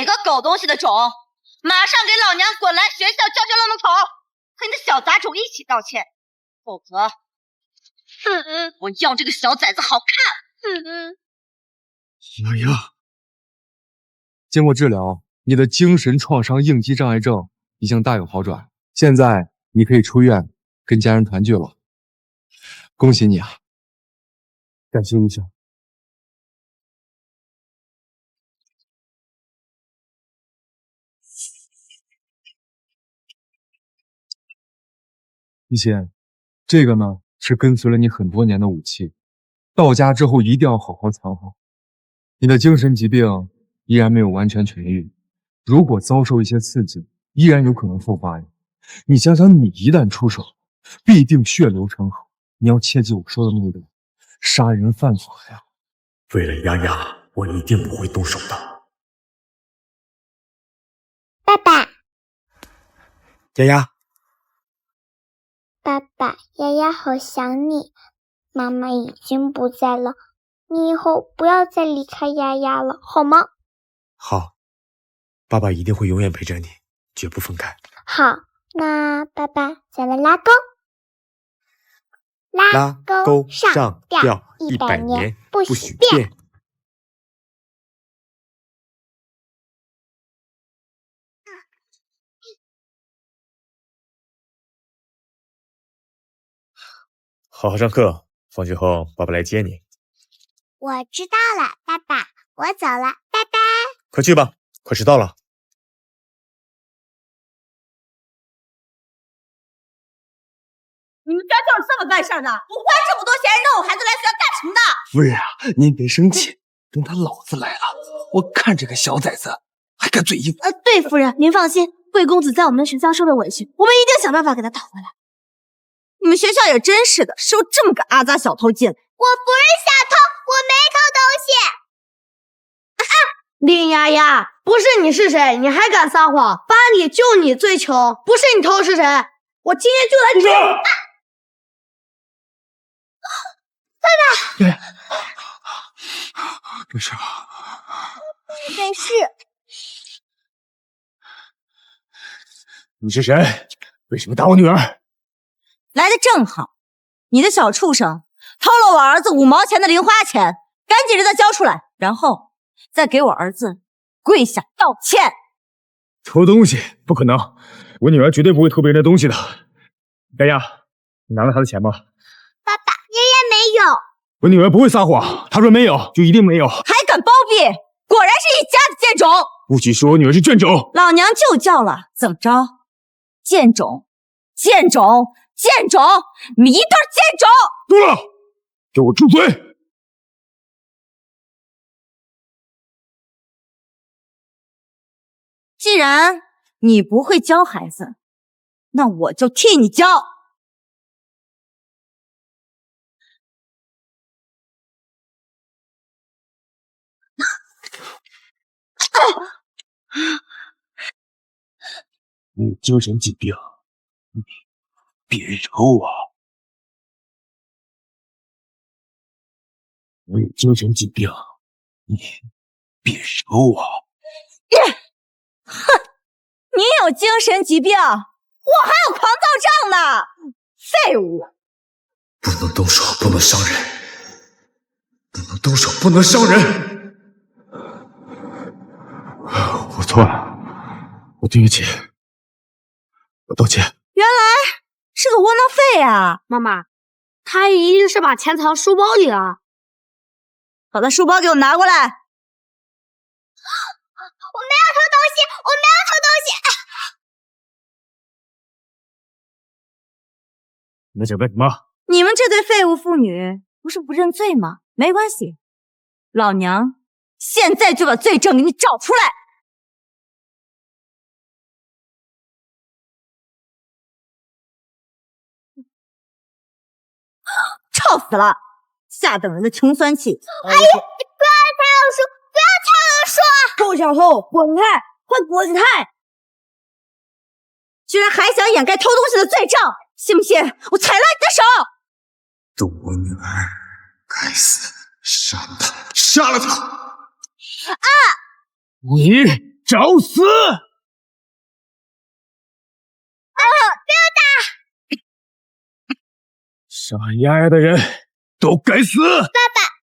哪个狗东西的种？马上给老娘滚来学校教教路门口，和你的小杂种一起道歉，否则，我要这个小崽子好看。丫丫，经过治疗，你的精神创伤应激障碍症已经大有好转，现在你可以出院跟家人团聚了。恭喜你啊！感谢医生。一贤，这个呢是跟随了你很多年的武器，到家之后一定要好好藏好。你的精神疾病依然没有完全痊愈，如果遭受一些刺激，依然有可能复发呀。你想想，你一旦出手，必定血流成河。你要切记我说的那个，杀人犯法呀。为了丫丫，我一定不会动手的。爸爸，丫丫，爸爸，丫丫好想你，妈妈已经不在了，你以后不要再离开丫丫了，好吗？好，爸爸一定会永远陪着你，绝不分开。好，那爸爸再来拉钩。拉钩上吊100 年不不许变。许变。好好上课，放学后爸爸来接你。我知道了，爸爸，我走了，拜拜。快去吧，快迟到了。你们家教是这么办事的？我花这么多钱让我孩子来学校干什么的？夫人啊，您别生气，等他老子来了，我看这个小崽子还敢嘴硬。对，夫人，您放心，贵公子在我们的学校受了委屈，我们一定想办法给他讨回来。你们学校也真是的，收这么个阿杂小偷进来。我不是小偷，我没偷东西。林丫丫，不是你是谁？你还敢撒谎？班里就你最穷，不是你偷是谁？我今天就来治。丫丫，没事吧？没事。你是谁？为什么打我女儿？来的正好，你的小畜生偷了我儿子5毛钱的零花钱，赶紧让他交出来，然后再给我儿子跪下道歉。偷东西不可能，我女儿绝对不会偷别人的东西的。丫丫，你拿了她的钱吗？爸爸，丫丫没有。我女儿不会撒谎，她说没有就一定没有。还敢包庇，果然是一家子贱种！不许说我女儿是贱种！老娘就叫了，怎么着？贱种，贱种，贱种，你们一对贱种！够了，给我住嘴！既然你不会教孩子，那我就替你教。你有精神疾病，你别惹我！我有精神疾病，你别惹我！哼，你有精神疾病，我还有狂躁症呢！废物！不能动手，不能伤人，不能动手，不能伤人。我错了，我对不起，我道歉。原来是个窝囊废啊！妈妈，他一定是把钱藏书包里了。把他书包给我拿过来！我没有偷东西，我没有偷东西。你们想干什么？你们这对废物妇女不是不认罪吗？没关系，老娘现在就把罪证给你找出来！臭死了！下等人的穷酸气！阿姨，你不要踩我说，不要踩我说！臭小偷，滚开！快滚开！居然还想掩盖偷东西的罪证，信不信我踩烂你的手？动我女儿，该死！杀了她！杀了她！你找死！杀丫丫的人都该死！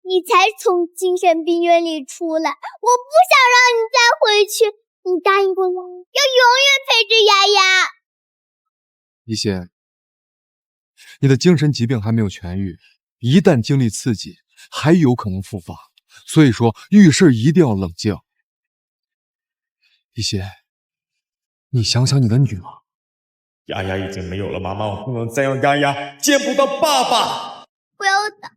你才从精神病院里出来，我不想让你再回去。你答应过我，要永远陪着丫丫。一些，你的精神疾病还没有痊愈，一旦经历刺激，还有可能复发。所以说，遇事一定要冷静。一些，你想想你的女儿。丫丫已经没有了妈妈，我不能再让丫丫见不到爸爸。不要打！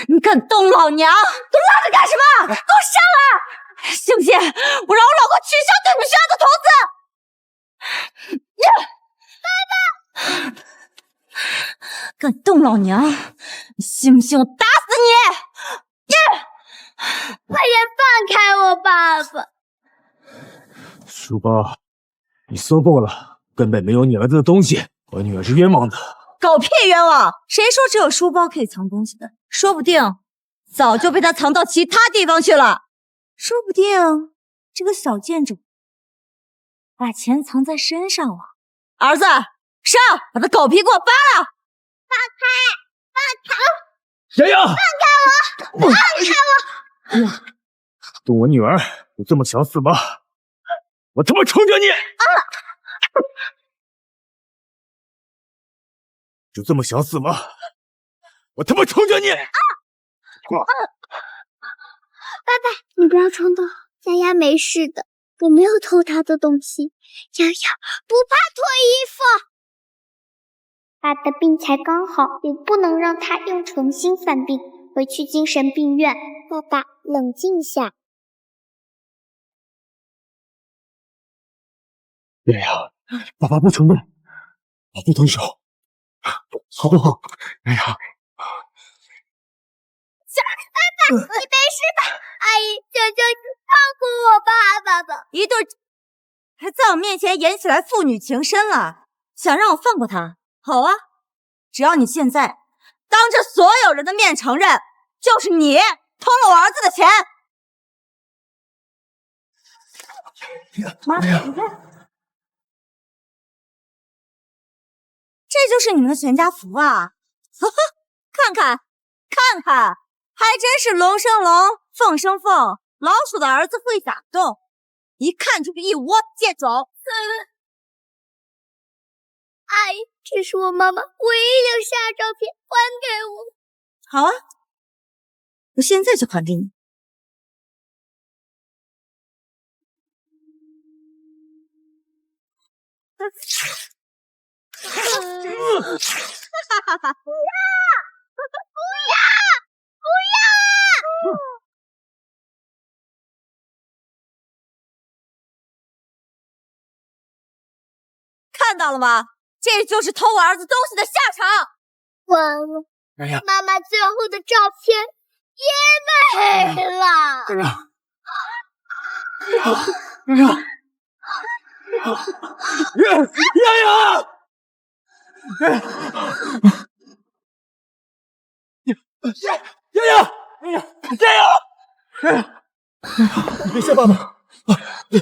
你敢动老娘，都拉着干什么？给我上来！信不信我让我老公取消对你们学校的投资？爸爸，敢动老娘，你信不信我打死你？快点放开我爸爸！书包，你说过了，根本没有你儿子的东西，我女儿是冤枉的。狗屁冤枉！谁说只有书包可以藏东西的？说不定早就被他藏到其他地方去了。说不定这个小贱种把钱藏在身上了。儿子，上，把他狗皮给我扒了！放开！丫丫，放开我！放开我！动我女儿，你这么想死吗？我他妈冲着你！就这么想死吗？我他妈冲着你！爸爸，你不要冲动，丫丫没事的，我没有偷她的东西。丫丫不怕脱衣服。爸的病才刚好，也不能让他又重新犯病，回去精神病院。爸爸，冷静下。丫丫，爸爸不冲动，我不动手，好不好？丫丫，你没事吧？阿姨，求求你放过我爸爸！一对还在我面前演起来父女情深了，想让我放过他？好啊，只要你现在当着所有人的面承认，就是你偷了我儿子的钱。妈，你看，这就是你们的全家福啊！呵呵，看看，看看。还真是龙生龙，凤生凤，老鼠的儿子会打洞，一看就是一窝贱种。阿姨，这是我妈妈唯一留下的照片，还给我。好啊，我现在就还给你。看到了吗？这就是偷我儿子东西的下场。完了，丫丫，妈妈最后的照片也没了。丫丫，丫丫，丫丫，丫丫，你别吓爸爸！不要！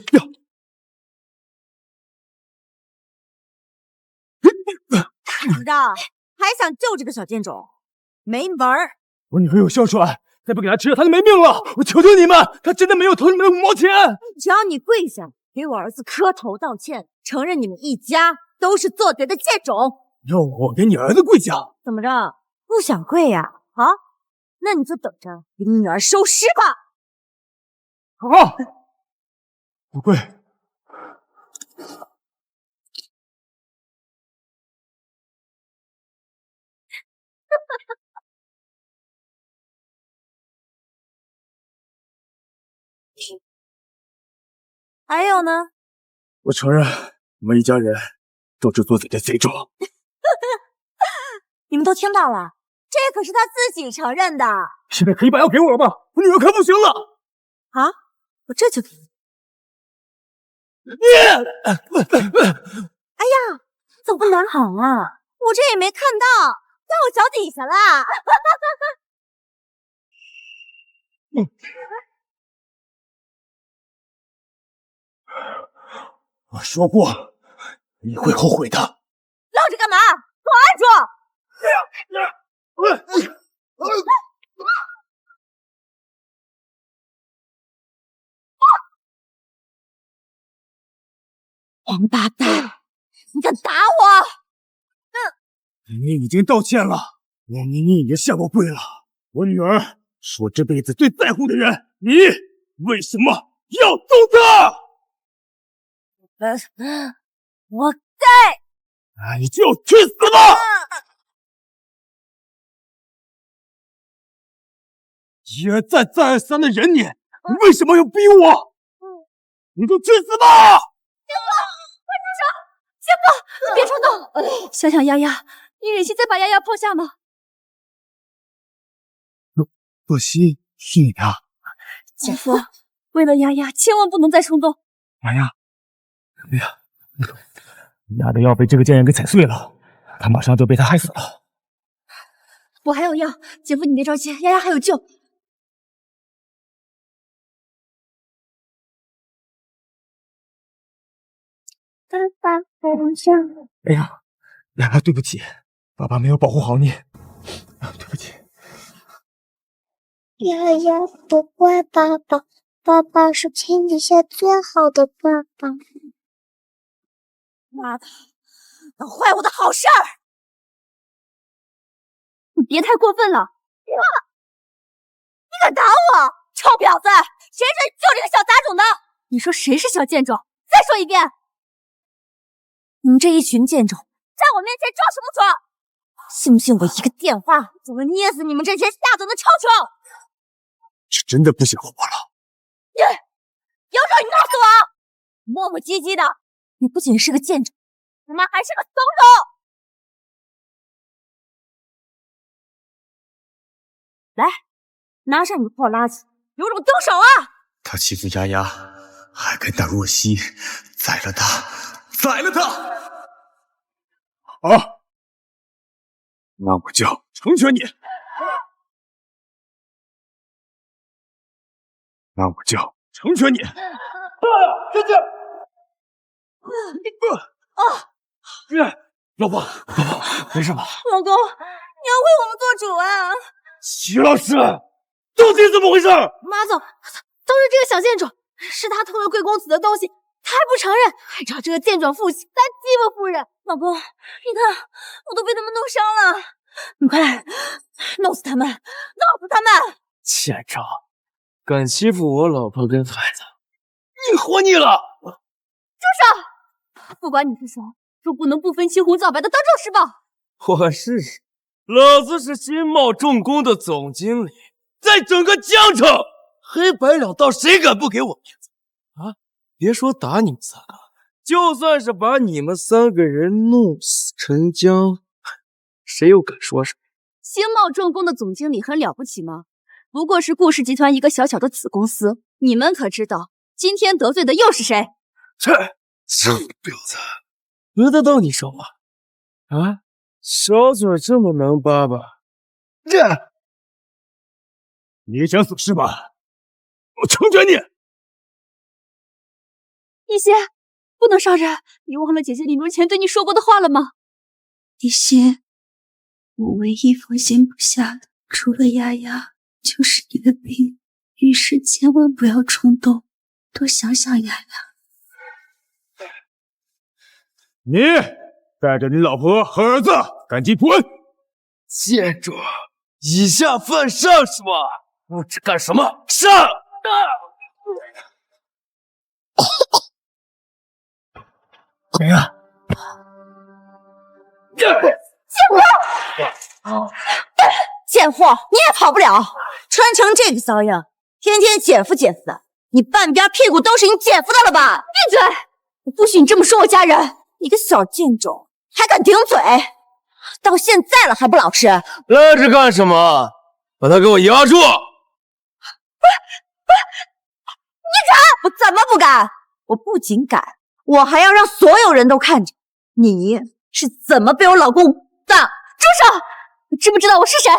怎么着？还想救这个小贱种？没门儿！我女儿有哮喘，再不给她吃药，她就没命了！我求求你们，她真的没有偷你们的5毛钱！只要你跪下，给我儿子磕头道歉，承认你们一家都是做贼的贱种。要我给你儿子跪下？怎么着？不想跪呀？啊？那你就等着给你女儿收尸吧！好，不跪。还有呢？我承认，我们一家人都是做贼的贼种。你们都听到了，这可是他自己承认的。现在可以把药给我了吗？我女儿快不行了。啊，我这就给你。哎呀，怎么不拿好啊？我这也没看到。我脚底下啦！我说过，你会后悔的。愣着干嘛？给我按住！王八蛋，你敢打我！你已经道歉了，你也下过跪了。我女儿是我这辈子最在乎的人，你为什么要动她？我你就去死吧！一而再再而三的忍你，你为什么要逼我？你就去死吧！姐夫，别冲动，想想丫丫，你忍心再把丫丫抛下吗？若曦是你的。姐夫，为了丫丫，千万不能再冲动。丫丫，丫的药被这个贱人给踩碎了，他马上就被他害死了。我还有药，姐夫你别着急，丫丫还有救。爸爸，我想。哎呀，丫丫，对不起，爸爸没有保护好你，对不起。丫丫，不怪爸爸，爸爸是天底下最好的爸爸。妈的，能坏我的好事儿！你别太过分了！你敢打我，臭婊子！谁说你就这个小杂种的？你说谁是小贱种？再说一遍！你们这一群贱种，在我面前装什么装？信不信我一个电话就能捏死你们这些下等的臭虫？是真的不想活了。有种你弄死我！磨磨唧唧的，你不仅是个贱种，他妈还是个怂种！来，拿上你的破垃圾，有种动手啊！他欺负丫丫，还敢打若曦，宰了他！好，那我就成全你。老婆，没事吧？老公，你要为我们做主啊！徐老师，到底怎么回事？马总，都是这个小贱种，是他偷了贵公子的东西，他还不承认，还找这个贱种父亲来欺负夫人。老公，你看，我都被他们弄伤了，你快来，弄死他们！贱招，敢欺负我老婆跟孩子，你活腻了！不管你是谁，都不能不分青红皂白的当众施暴。我是谁？老子是新茂重工的总经理，在整个江城，黑白两道谁敢不给我面子啊？别说打你们三个，就算是把你们三个人弄死陈江，谁又敢说什么？兴茂重工的总经理很了不起吗？不过是顾氏集团一个小小的子公司，你们可知道今天得罪的又是谁？这婊子，轮得到你说话啊？小嘴这么能叭叭，你想死是吧？我成全你。一些不能伤人，你忘了姐姐临终前对你说过的话了吗？一些，我唯一放心不下的，除了丫丫，就是你的病。遇事千万不要冲动，多想想丫丫。你带着你老婆和儿子赶紧滚！贱种，以下犯上是吗？不知干什么？上！谁呀？贱货，你也跑不了！穿成这个骚样，天天姐夫的，你半边屁股都是你姐夫的了吧？闭嘴！我不许你这么说我家人！你个小贱种，还敢顶嘴！到现在了还不老实！愣着干什么？把他给我压住！你敢？我怎么不敢？我不仅敢，我还要让所有人都看着你是怎么被我老公的！住手！你知不知道我是谁？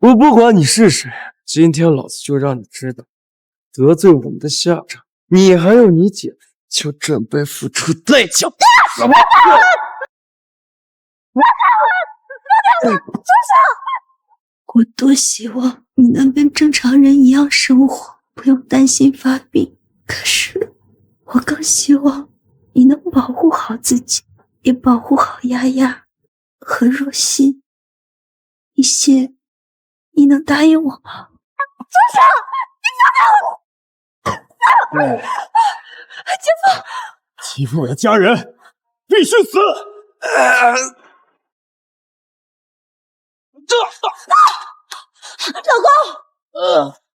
我不管你是谁，今天老子就让你知道，得罪我们的下场，你还有你姐就准备付出代价。什么？我多希望你能跟正常人一样生活，不用担心发病。可是，我更希望你能保护好自己，也保护好丫丫和若曦。一些，你能答应我吗？欺负我的家人，必须死！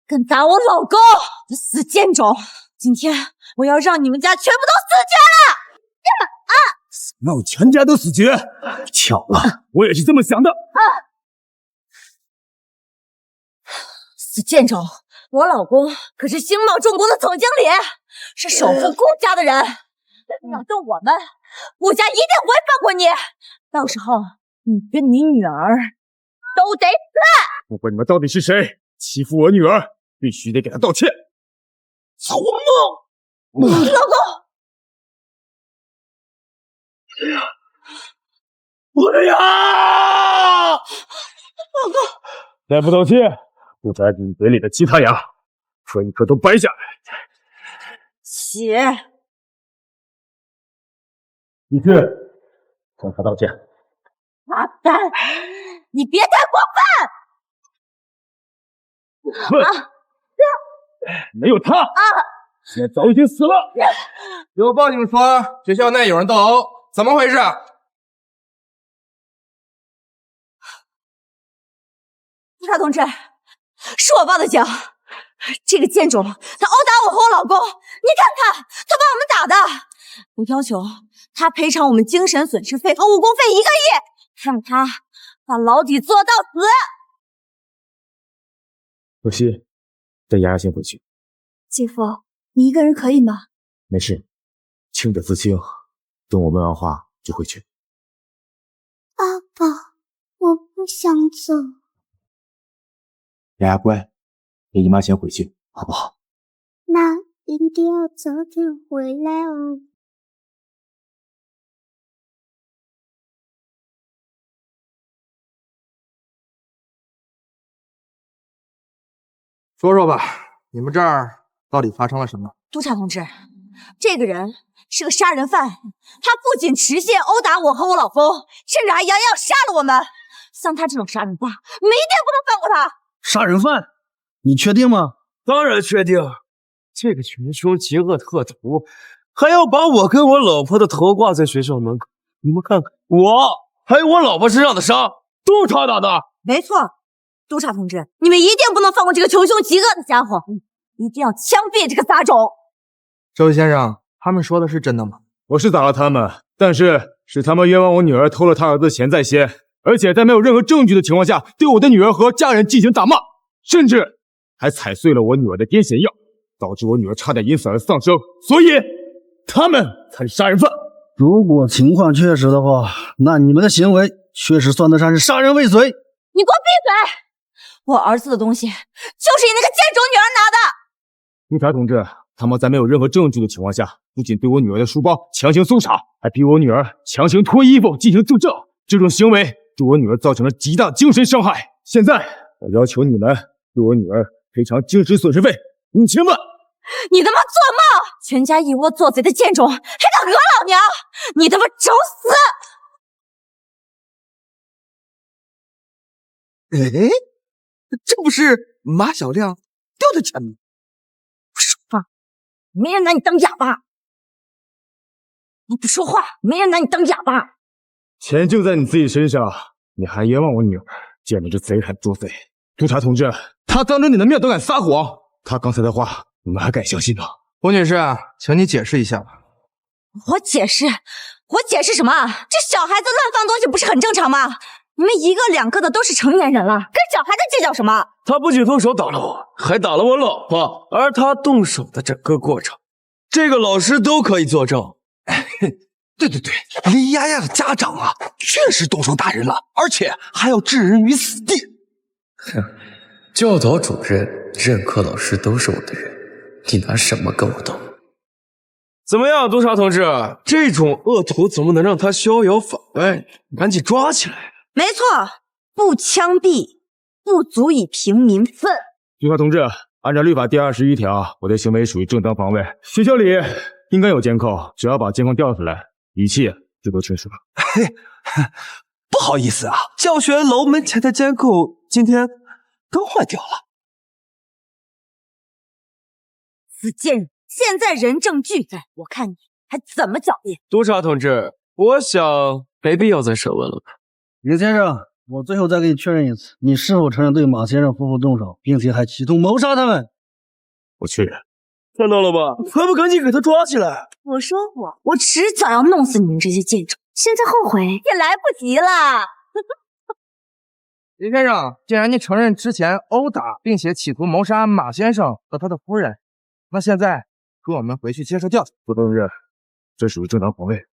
敢打我老公的死贱种！今天我要让你们家全部都死绝！让我全家都死绝！巧了，我也是这么想的。死贱种！我老公可是星茂重工的总经理，是守护顾家的人。你要动我们，顾家一定不会放过你。到时候你跟你女儿都得死！不管你们到底是谁，欺负我女儿，必须得给她道歉。做梦！老公，我的牙！再不道歉，就摘你嘴里的其他牙，说一颗都掰下来。姐，你去向他道歉。妈蛋！你别太过分！没有他，现在早已经死了。有报警说学校内有人斗殴，怎么回事？督察同志，是我报的警。这个贱种，他殴打我和我老公，你看看，他把我们打的。我要求他赔偿我们精神损失费和误工费1个亿，让他把牢底坐到死。若曦，带丫丫先回去。姐夫，你一个人可以吗？没事，清者自清。等我问完话就回去。爸爸，我不想走。丫丫乖，陪姨妈先回去，好不好？那一定要早点回来哦。说说吧，你们这儿到底发生了什么？督察同志，这个人是个杀人犯，他不仅持械殴打我和我老公，甚至还扬言要杀了我们。像他这种杀人犯，我们一定不能放过他。杀人犯？你确定吗？当然确定。这个穷凶极恶特徒，还要把我跟我老婆的头挂在学校门口。你们看看，我还有我老婆身上的伤，都是他打的。没错，督察同志，你们一定不能放过这个穷凶极恶的家伙，一定要枪毙这个杂种。这位先生，他们说的是真的吗？我是打了他们，但是他们冤枉我女儿偷了他儿子的钱在先，而且在没有任何证据的情况下，对我的女儿和家人进行打骂，甚至还踩碎了我女儿的癫痫药，导致我女儿差点因此而丧生，所以他们才是杀人犯。如果情况确实的话，那你们的行为确实算得上是杀人未遂。你给我闭嘴！我儿子的东西就是你那个贱种女儿拿的。督察同志，他们在没有任何证据的情况下，不仅对我女儿的书包强行搜查，还逼我女儿强行脱衣服进行作证，这种行为对我女儿造成了极大精神伤害。现在我要求你们对我女儿赔偿精神损失费5000万。你他妈做梦！全家一窝做贼的贱种，还敢讹老娘！你他妈找死！哎，这不是马小亮掉的钱吗？不说话，没人拿你当哑巴！你不说话，没人拿你当哑巴！钱就在你自己身上，你还冤枉我女儿，见你这贼还作废！督察同志，他当着你的面都敢撒谎，他刚才的话你们还敢相信吗？胡女士，请你解释一下吧。我解释什么？这小孩子乱放东西不是很正常吗？你们一个两个的都是成年人了，跟小孩子计较什么？他不仅动手打了我，还打了我老婆，而他动手的整个过程，这个老师都可以作证。对，李丫丫的家长啊，确实动手打人了，而且还要置人于死地。哼，教导主任、任课老师都是我的人，你拿什么跟我斗？怎么样，督察同志？这种恶徒怎么能让他逍遥法外？赶紧抓起来！没错，不枪毙不足以平民愤。督察同志，按照律法第21条，我的行为属于正当防卫。学校里应该有监控，只要把监控调出来，一切就都确实了。不好意思啊，教学楼门前的监控今天刚换掉了。死贱人，现在人证俱在，我看你还怎么狡辩？督察同志，我想没必要再审问了吧？林先生，我最后再给你确认一次，你是否承认对马先生夫妇动手，并且还企图谋杀他们？我确认。看到了吧？还不赶紧给他抓起来！我说过，我迟早要弄死你们这些贱种，现在后悔也来不及了。林先生，既然你承认之前殴打并且企图谋杀马先生和他的夫人，那现在跟我们回去接受调查。督察同志，这属于正当防卫。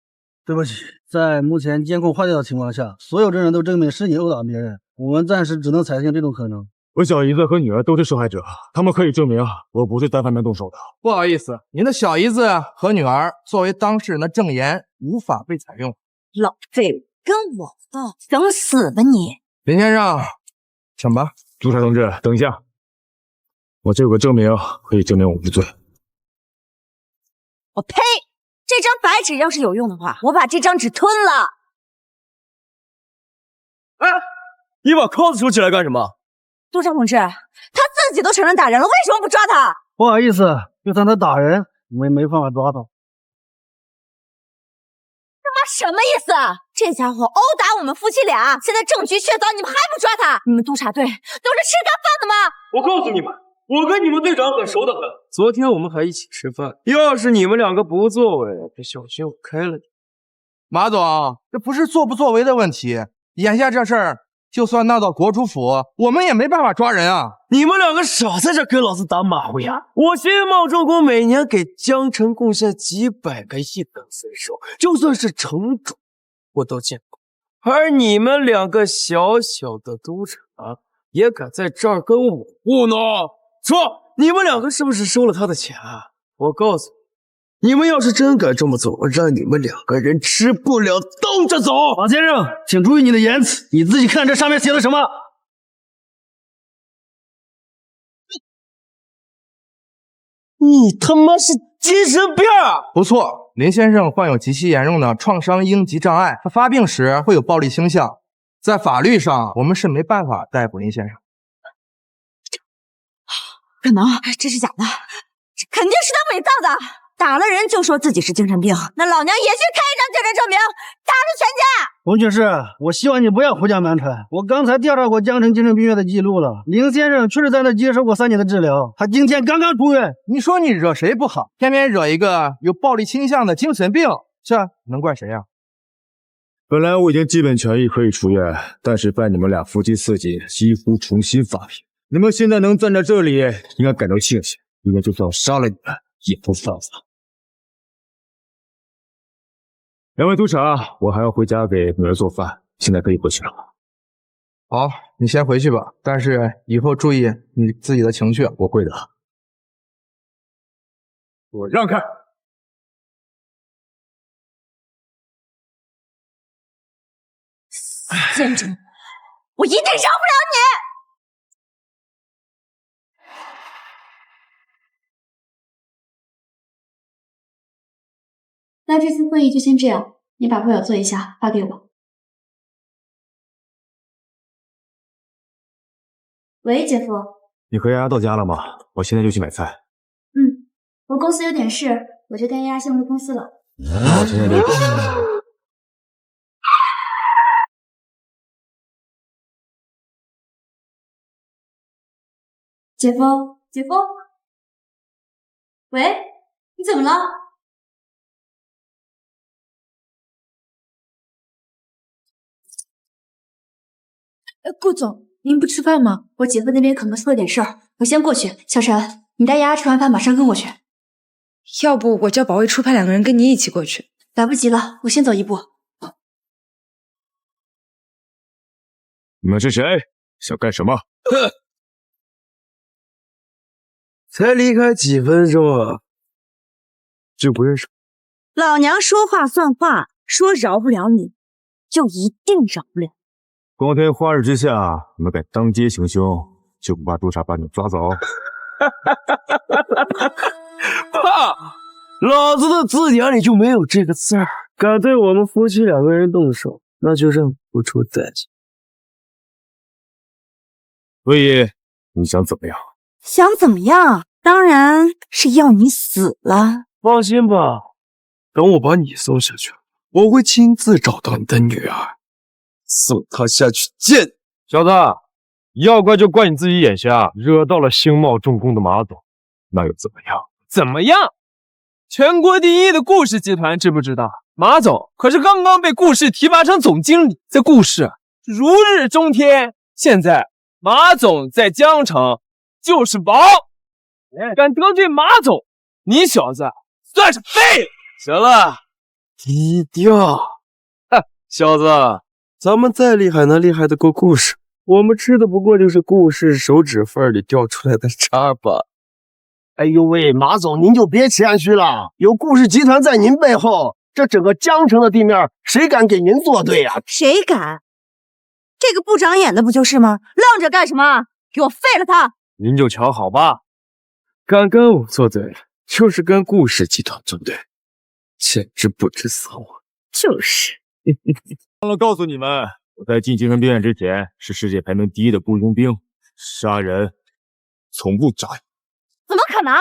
对不起，在目前监控换掉的情况下，所有证人都证明是你殴打别人，我们暂时只能采信这种可能。我小姨子和女儿都是受害者，他们可以证明我不是单方面动手的。不好意思，您的小姨子和女儿作为当事人的证言无法被采用。老废物，跟我斗，等死吧你！林先生，请吧。督察同志，等一下，我这有个证明可以证明我无罪。我呸！这张白纸要是有用的话，我把这张纸吞了。哎，你把铐子收起来干什么？督察同志，他自己都承认打人了，为什么不抓他？不好意思，就算他打人，我们也没办法抓他。他妈什么意思？这家伙殴打我们夫妻俩，现在证据确凿，你们还不抓他？你们督察队都是吃干饭的吗？我告诉你们，我跟你们队长很熟得很，昨天我们还一起吃饭。要是你们两个不作为，这小心我开了你。马总，这不是作不作为的问题，眼下这事儿就算闹到国主府，我们也没办法抓人啊！你们两个少在这跟老子打马虎眼！我新茂重工每年给江城贡献几百个亿的税收，就算是城主我都见过。而你们两个小小的督察，也敢在这儿跟我糊弄？说你们两个是不是收了他的钱啊？我告诉你，你们要是真敢这么做，我让你们两个人吃不了兜着走！马先生，请注意你的言辞，你自己看这上面写的什么？你他妈是精神病啊！不错，林先生患有极其严重的创伤应激障碍，他发病时会有暴力倾向，在法律上我们是没办法逮捕林先生。不可能，这是假的，这肯定是他伪造的。打了人就说自己是精神病，那老娘也去开一张精神证明，打出全家。洪女士，我希望你不要胡搅蛮缠。我刚才调查过江城精神病院的记录了，林先生确实在那接受过3年的治疗，他今天刚刚出院。你说你惹谁不好，偏偏惹一个有暴力倾向的精神病，这能怪谁啊？本来我已经基本痊愈可以出院，但是拜你们俩夫妻刺激，几乎重新发病。你们现在能站在这里，应该感到庆幸，因为就算我杀了你们，也不犯法。两位督察，我还要回家给女儿做饭，现在可以回去了。好，你先回去吧，但是以后注意你自己的情绪。我会的。我让开！贱种，我一定饶不了你！那这次会议就先这样，你把会表做一下，发给我。喂，姐夫。你和丫丫到家了吗？我现在就去买菜。我公司有点事，我就跟丫丫先回公司了。那我现在就。姐夫，姐夫，喂，你怎么了？顾总，您不吃饭吗？我姐夫那边可能出了点事儿，我先过去。小陈，你带丫丫吃完饭马上跟我去。要不我叫保卫处派2个人跟你一起过去。来不及了，我先走一步。你们是谁？想干什么？哼！才离开几分钟啊，就不认识？老娘说话算话，说饶不了你，就一定饶不了。光天化日之下，你们敢当街行凶，就不怕督察把你们抓走？怕！老子的字典里就没有这个字儿。敢对我们夫妻两个人动手，那就认不出代价。所以你想怎么样？想怎么样？当然是要你死了。放心吧，等我把你送下去，我会亲自找到你的女儿，送她下去见。小子，要怪就怪你自己眼瞎，惹到了星茂重工的马总。那又怎么样？怎么样？全国第一的顾氏集团知不知道？马总可是刚刚被顾氏提拔成总经理，在顾氏如日中天。现在马总在江城就是王，敢得罪马总，你小子算是废了。行了，低调。小子，咱们再厉害能厉害得过顾氏？我们吃的不过就是顾氏手指缝里掉出来的渣吧。哎呦喂，马总您就别谦虚了，有顾氏集团在您背后，这整个江城的地面谁敢给您作对呀？谁敢？这个不长眼的不就是吗？愣着干什么？给我废了他！您就瞧好吧，敢跟我作对，就是跟顾氏集团作对，简直不知死活。就是。忘了告诉你们，我在进精神病院之前是世界排名第1的雇佣兵，杀人从不眨眼。怎么可能？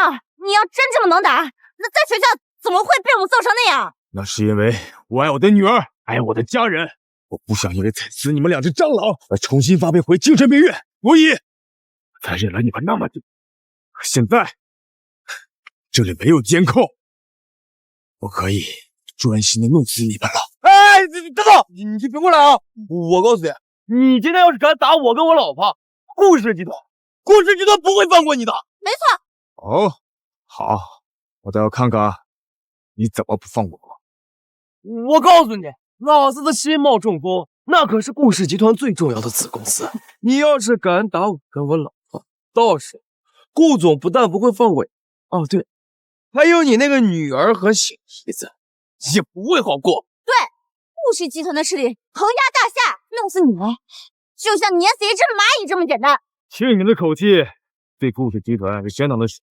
你要真这么能打，那在学校怎么会被我们揍成那样？那是因为我爱我的女儿，爱我的家人，我不想因为踩死你们2只蟑螂而重新发配回精神病院，所以才忍了你们那么久。现在这里没有监控，我可以专心的弄死你们了。哎，等等，你别过来啊！我告诉你，你今天要是敢打我跟我老婆，顾氏集团不会放过你的。没错。哦，好，我倒要看看你怎么不放过我。我告诉你，老子的新茂重工那可是顾氏集团最重要的子公司，你要是敢打我跟我老婆，到时顾总不但不会放过你，哦对，还有你那个女儿和小姨子也不会好过。对，顾氏集团的势力横压大夏，弄死你们就像碾死一只蚂蚁这么简单。听你的口气，对顾氏集团是相当的熟。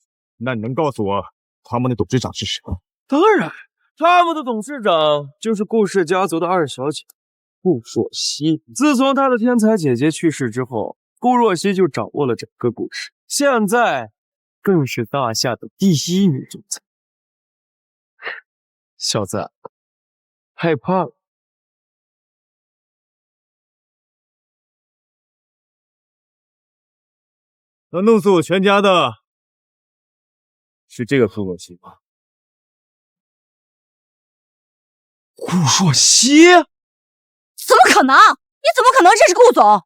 那你能告诉我他们的董事长是谁吗？当然，他们的董事长就是顾氏家族的2小姐顾若曦。自从她的天才姐姐去世之后，顾若曦就掌握了整个顾氏，现在更是大夏的第1女总裁。小子，害怕了？能弄死我全家的是这个顾若曦吗？顾若曦？怎么可能？你怎么可能认识顾总？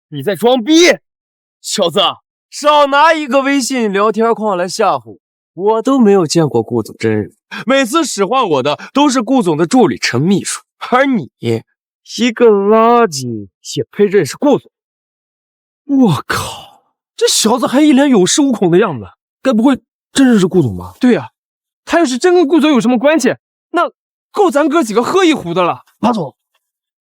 你在装逼！小子，少拿一个微信聊天框来吓唬我！我都没有见过顾总真人，每次使唤我的都是顾总的助理陈秘书，而你一个垃圾也配认识顾总？我靠，这小子还一脸有恃无恐的样子，该不会真认识顾总吧？对呀，他要是真跟顾总有什么关系，那够咱哥几个喝一壶的了。马总，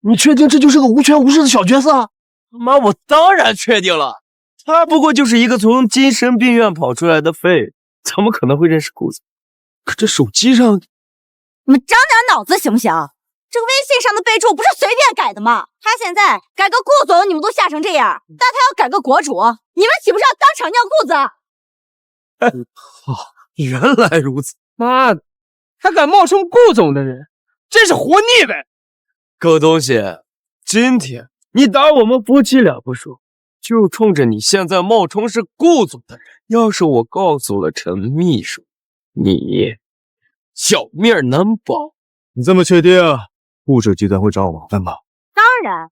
你确定这就是个无权无势的小角色？妈，我当然确定了，他不过就是一个从精神病院跑出来的废物，怎么可能会认识顾总？可这手机上，你们长点脑子行不行？这个微信上的备注不是随便改的吗？他现在改个顾总，你们都吓成这样，但他要改个国主，你们岂不是要当场尿裤子？原来如此！妈的，还敢冒充顾总的人，真是活腻歪！狗东西，今天你打我们夫妻俩不说，就冲着你现在冒充是顾总的人，要是我告诉了陈秘书，你小命难保。你这么确定顾氏集团会找我麻烦吗？当然，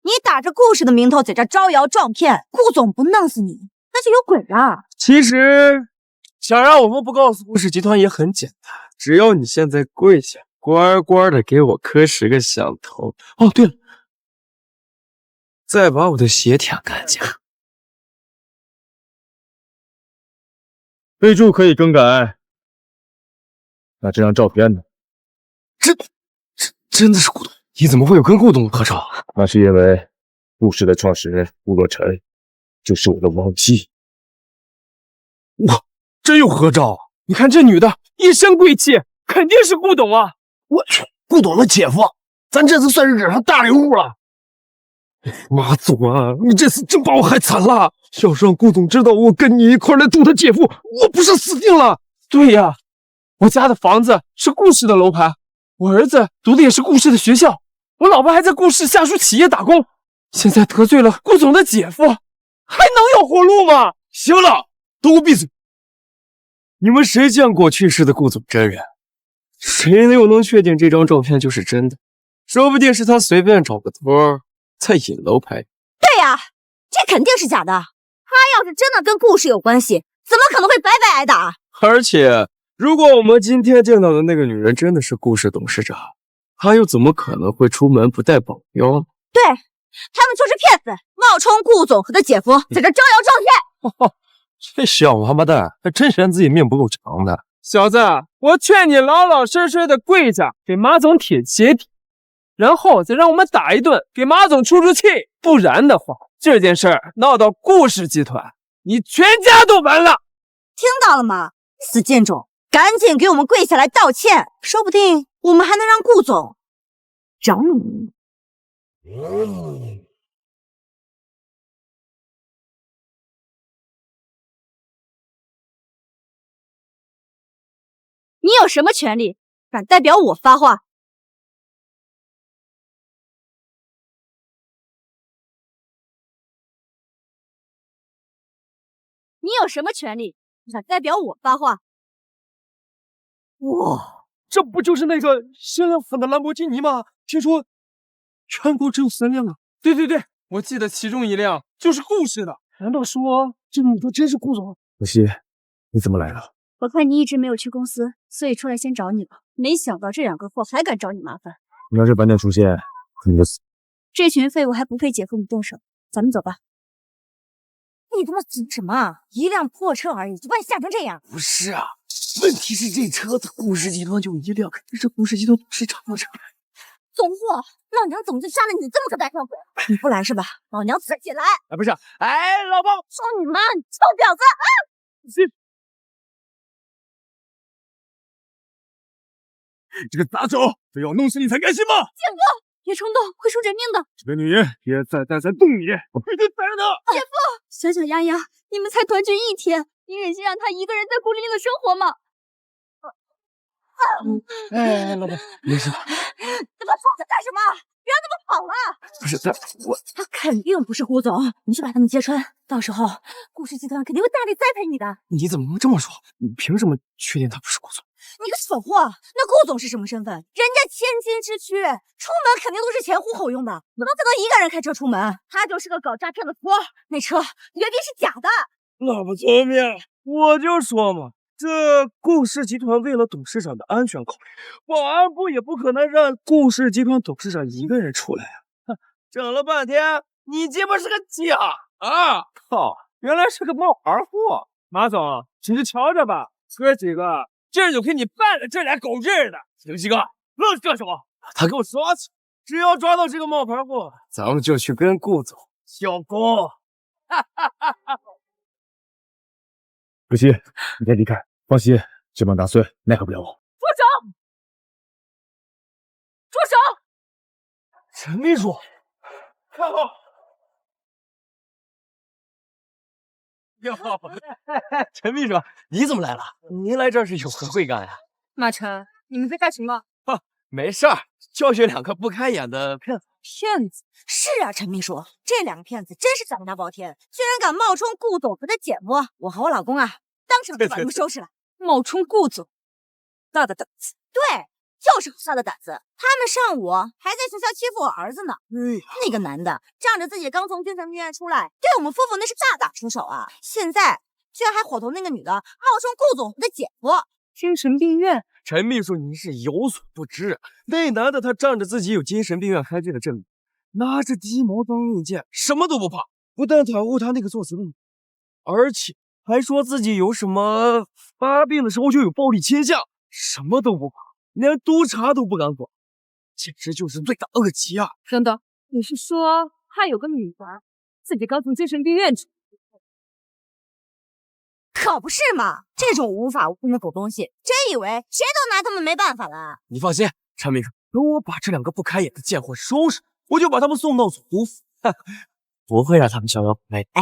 你打着顾氏的名头在这招摇撞骗，顾总不弄死你，那就有鬼了。其实想让我们不告诉顾氏集团也很简单，只要你现在跪下，乖乖的给我磕10个响头。哦，对了，再把我的鞋舔干净。备注可以更改。那这张照片呢？真的是顾董？你怎么会有跟顾董的合照？那是因为故事的创始人顾若尘就是我的亡妻。哇，真有合照啊！你看这女的一身贵气，肯定是顾董啊！我去，顾董的姐夫，咱这次算是惹上大人物了。马总啊，你这次真把我害惨了！要是让顾总知道我跟你一块来堵他姐夫，我不是死定了？对呀，我家的房子是顾氏的楼盘，我儿子读的也是顾氏的学校，我老婆还在顾氏下属企业打工。现在得罪了顾总的姐夫，还能有活路吗？行了，都给我闭嘴！你们谁见过去世的顾总真人？谁又能确定这张照片就是真的？说不定是他随便找个托在引楼拍。对呀，这肯定是假的。他要是真的跟顾氏有关系，怎么可能会白白挨打？而且，如果我们今天见到的那个女人真的是顾氏董事长，她又怎么可能会出门不带保镖呢？对，他们就是骗子，冒充顾总和他姐夫在这招摇撞骗。这小王八蛋还真嫌自己命不够长的。小子，我劝你老老实实的跪下，给马总舔鞋底，然后再让我们打一顿，给马总出气。不然的话，这件事儿闹到顾氏集团，你全家都完了。听到了吗？死贱种，赶紧给我们跪下来道歉，说不定我们还能让顾总饶你。你有什么权利敢代表我发话？你有什么权利敢代表我发话？哇，这不就是那个限量版的兰博基尼吗？听说全国只有3辆啊！对对对，我记得其中一辆就是顾氏的。难道说这女的真是顾总？可惜，你怎么来了？我看你一直没有去公司，所以出来先找你了。没想到这2个货还敢找你麻烦。你要是晚点出现，你就死。这群废物还不配姐夫你动手，咱们走吧。你他妈急什么？一辆破车而已，就把你吓成这样？不是啊，问题是这车子顾氏集团就1辆，肯定是顾氏集团董事长的车。怂货！老娘怎么就杀了你这么个带票鬼？你不来是吧？老娘自己来！哎，不是，哎，老婆，操你妈！你臭婊子！啊！这个杂种，非要弄死你才甘心吗？姐夫，别冲动，会出人命的。这个女人别再动你，我必须宰了她！姐夫，小小丫丫，你们才团聚1天，你忍心让她一个人在孤零零的生活吗？哎，老婆，没事吧？他妈跑着干什么？别让他们跑了！不是他肯定不是顾总，你去把他们揭穿，到时候顾氏集团肯定会大力栽培你的。你怎么能这么说？你凭什么确定他不是顾总？你个蠢货！那顾总是什么身份？人家千金之躯，出门肯定都是前呼后拥的，怎么可能一个人开车出门？他就是个搞诈骗的托儿，那车一定是假的。那么聪明，我就说嘛。这顾氏集团为了董事长的安全考虑，保安部也不可能让顾氏集团董事长一个人出来啊！哼，整了半天，你鸡巴是个假啊！靠，原来是个冒牌货！马总，你就瞧着吧，哥几个今儿就给你办了这俩狗日的！刘七哥，愣是干什么？把他给我抓起来！只要抓到这个冒牌货，咱们就去跟顾总交工！哈哈哈哈！可惜，你先离开。放心，这帮杂碎奈何不了我。住手！住手！陈秘书，看好！哟，陈秘书，你怎么来了？您来这儿是有何贵干呀？马晨，你们在干什么？没事儿，教训2个不开眼的骗子。骗子？是啊，陈秘书，这2个骗子真是胆大包天，居然敢冒充顾总和他姐夫，我和我老公啊，当场就把他们收拾了。冒充顾总，大的胆子。对，就是大的胆子。他们上午还在学校欺负我儿子呢。那个男的仗着自己刚从精神病院出来，对我们夫妇那是大打出手啊！现在居然还伙同那个女的冒充顾总和他姐夫。精神病院陈秘书，您是有所不知啊，那男的他仗着自己有精神病院开具的证明，拿着鸡毛当令箭，什么都不怕。不但袒护他那个作死问题，而且还说自己有什么发病的时候就有暴力倾向，什么都不怕，连督察都不敢管，简直就是罪大恶极啊！等等，你是说他有个女儿，自己刚从精神病院出？可不是嘛！这种无法无天的狗东西，真以为谁都拿他们没办法了？你放心，陈秘书，等我把这两个不开眼的贱货收拾，我就把他们送到总督府，不会让他们逍遥法外的。哎，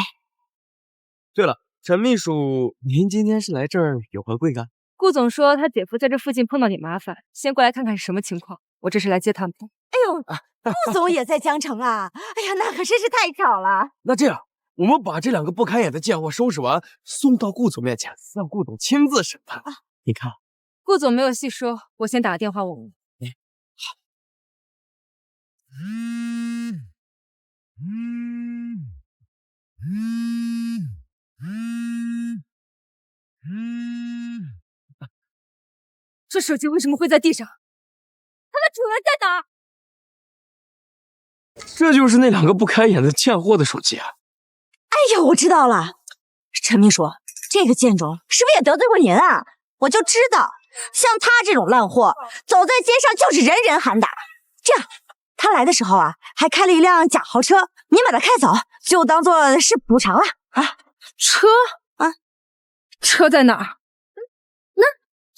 对了，陈秘书，您今天是来这儿有何贵干？顾总说他姐夫在这附近碰到点麻烦，先过来看看是什么情况。我这是来接他们的。哎呦，顾总也在江城啊！哎呀，那可真是太巧了。那这样，我们把这两个不开眼的贱货收拾完，送到顾总面前，让顾总亲自审判。你看，顾总没有细说，我先打个电话问问。好。这手机为什么会在地上？它的主人在哪？这就是那两个不开眼的贱货的手机啊！哎呀，我知道了，陈秘书，这个贱种是不是也得罪过您啊？我就知道，像他这种烂货，走在街上就是人人喊打。这样，他来的时候啊，还开了一辆假豪车，您把他开走，就当做是补偿了啊。车啊，车在哪儿？那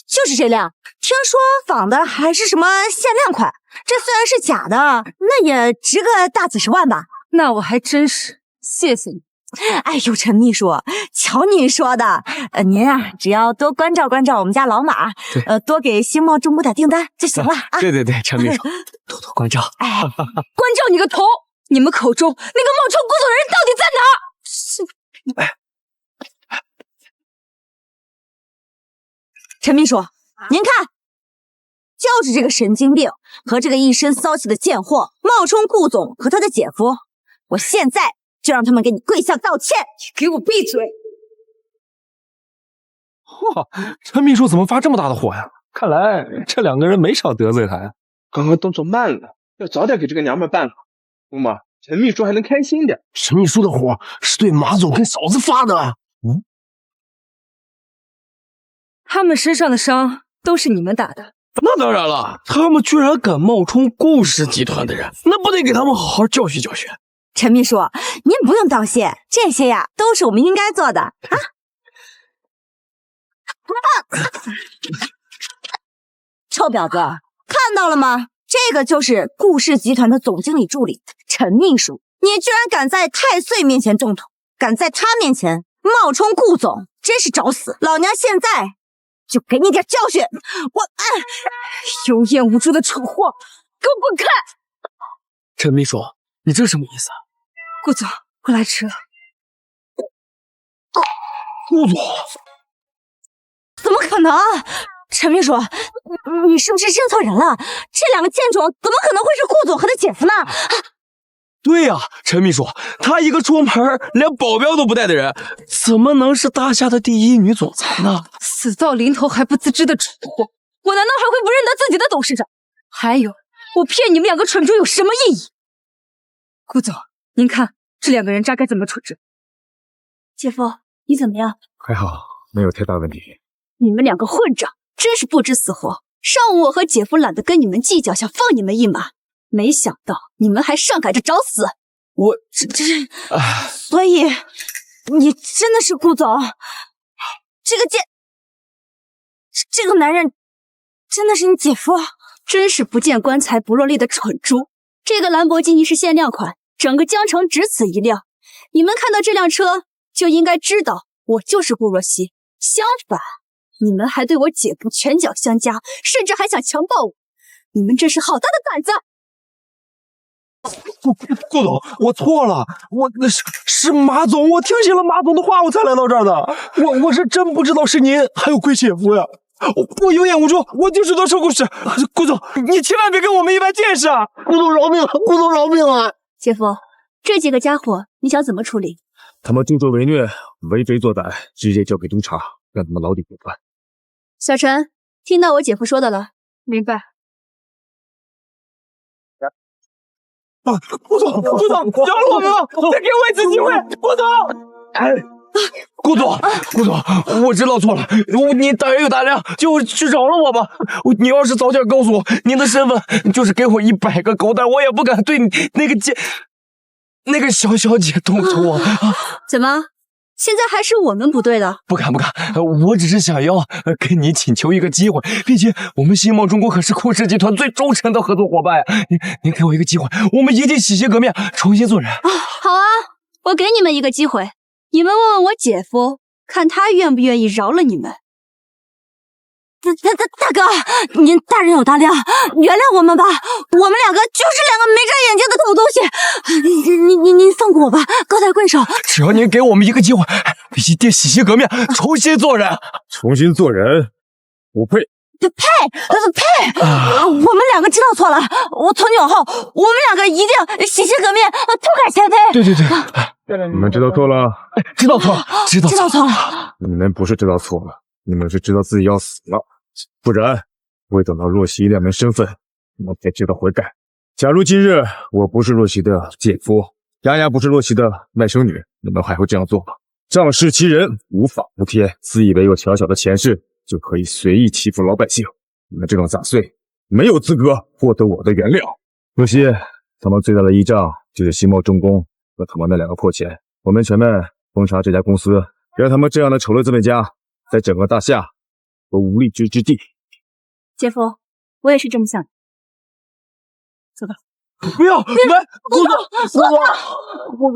就是这辆，听说仿的还是什么限量款，这虽然是假的，那也值个大几十万吧？那我还真是谢谢你。哎呦，陈秘书，瞧您说的，您啊，只要多关照关照我们家老马，多给星茂中补点订单就行了啊。对，陈秘书，多多关照。哎，关照你个头！你们口中那个冒充顾总的人到底在哪儿？是。陈秘书，您看，就是这个神经病和这个一身骚气的贱货冒充顾总和他的姐夫，我现在就让他们给你跪下道歉！给我闭嘴！嚯，陈秘书怎么发这么大的火呀？看来这两个人没少得罪他呀。刚刚动作慢了，要早点给这个娘们办好。姑妈，陈秘书还能开心点。陈秘书的火是对马总跟嫂子发的。他们身上的伤都是你们打的。那当然了，他们居然敢冒充顾氏集团的人，那不得给他们好好教训教训。陈秘书，您不用道谢，这些呀都是我们应该做的啊。臭婊子，看到了吗？这个就是顾氏集团的总经理助理陈秘书，你居然敢在太岁面前动土，敢在他面前冒充顾总，真是找死！老娘现在就给你点教训！我有眼无珠的蠢货，给我滚开！陈秘书，你这什么意思啊？顾总，我来迟了。顾总，怎么可能？陈秘书，你是不是认错人了？这两个贱种怎么可能会是顾总和他姐夫呢？对呀，陈秘书，她一个出门连保镖都不带的人，怎么能是大夏的第一女总裁呢？死到临头还不自知的蠢货，我难道还会不认得自己的董事长？还有，我骗你们两个蠢猪有什么意义？顾总，您看这两个人渣该怎么处置？姐夫，你怎么样？还好，没有太大问题。你们两个混账，真是不知死活！上午我和姐夫懒得跟你们计较，想放你们一马，没想到你们还上赶着找死！我所以你真的是顾总？这个男人真的是你姐夫？真是不见棺材不落泪的蠢猪！这个兰博基尼是限量款，整个江城只此一辆。你们看到这辆车就应该知道我就是顾若曦。相反，你们还对我姐夫拳脚相加，甚至还想强暴我，你们真是好大的胆子！顾总，我错了，我那是马总，我听信了马总的话，我才来到这儿的。我是真不知道是您还有贵姐夫呀！我有眼无珠，我就是多说故事。顾总，你千万别跟我们一般见识啊！顾总饶命，顾总饶命啊！姐夫，这几个家伙你想怎么处理？他们助纣为虐，为非作歹，直接交给督察，让他们牢底过关。小陈，听到我姐夫说的了，明白。顾总，饶了我们吧，再给我一次机会，顾总。顾总，我知道错了，你大人有大量，就去饶了我吧。你要是早点告诉我您的身份，就是给我100个狗蛋，我也不敢对你那个小小姐动手啊！怎么，现在还是我们不对的？不敢，我只是想要跟你请求一个机会，毕竟我们新茂重工可是顾氏集团最忠诚的合作伙伴呀。您给我一个机会，我们一定洗鞋革面，重新做人。好啊，我给你们一个机会，你们问问我姐夫，看他愿不愿意饶了你们。大哥，您大人有大量，原谅我们吧，我们两个就是2个没长眼睛的土东西，您放过我吧，高抬贵手。只要您给我们一个机会，一定洗鞋革面，重新做人。重新做人，不配。配！我们2个知道错了，我从今往后，我们2个一定洗鞋革面，痛改前非。对，你们知道错了，知道错了。你们不是知道错了，你们是知道自己要死了，不然不会等到若曦亮明身份，你们才知道悔改。假如今日我不是若曦的姐夫，丫丫不是若曦的外甥女，你们还会这样做吗？仗势欺人，无法无天，自以为有小小的前世就可以随意欺负老百姓，你们这种杂碎没有资格获得我的原谅。若曦，他们最大的依仗就是新茂重工和他们那2个破钱，我们全面封杀这家公司，让他们这样的丑陋资本家在整个大夏都无立锥之地。姐夫，我也是这么想的。走吧。不要！顾总，不要！